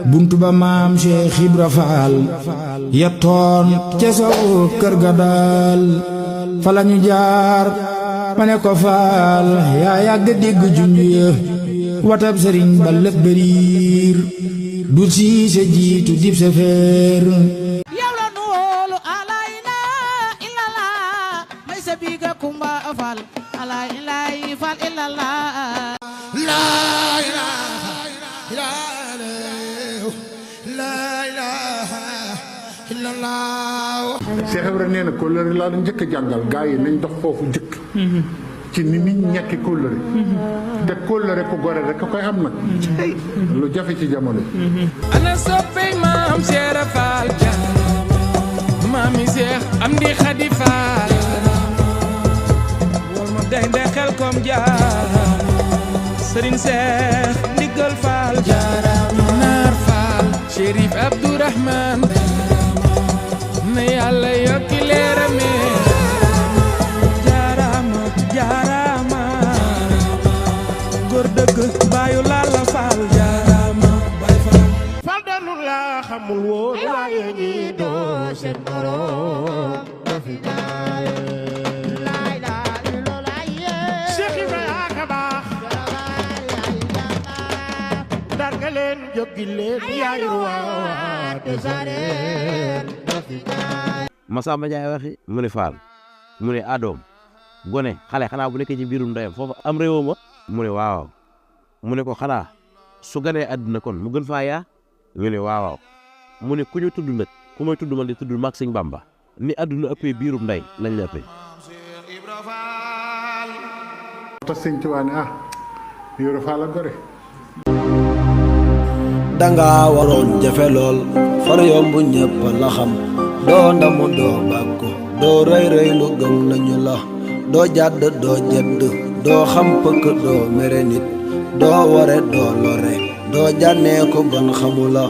buntu ba maam Cheikh Ibra Faal yettoon ca sow kër ga daal fa lañu jaar ma ne ko faal yaa yàgg dégg junj ya watab sëriñ ba lépp beriir du siise jiitu dib se feer yow la nu wóolu ala ilaha illallah may sa biiga kumba faal ala ilaha faal illallah la ilaha illallah. Cheikh Ibra nee na kóllëre laa la njëkk a jàngal gaa yi nañ dox foofu njëkk ci ni nit ñekki kóllëre te kóllëre ko gore rek a koy am nag lu jafe ci jamono ana soppey maam Cheikh Fall maami Cheikh Amdi Khady Fall wol ma gaynde xel kom jaar Serigne Cheikh Ndigal Fall Naar Fall Chérif Abdourahman na Yàlla yokki leerame jaarama góor dëgg baayu Lalla Fall jaarama bay Fall Fall doonu la xamul woon waaye ñi doo seen borom dafi daay Cheikh Ibra yaa ka baax dar nga leen jógi leen yaay ruwaa des arènes dafi daay Masamba Ndiaye waxi mu ne Fall mu ne adoom gone xale xanaa bu nekkee ci biirum ndeyam foofu am réew ma mu ne waaw mu ne ko xanaa su ganee àdduna kon mu gën faa yaa mu ne waaw mu ne ku ñu tudd nag ku may tudd man di tudd mag Sëñ Bamba ni àdduna ëppee biirum ndey lañ la ëppee tax sëñ Tuubaa ne Ibra Faal a gore danga waroon jafe lool far yomb ñëpp la xam doo ndamu doo bàkku doo rëy rëy lu gëm nañu la doo jàdd doo jedd doo xam pëkk doo mere nit doo ware doo lore doo jànnee ko bon xamu la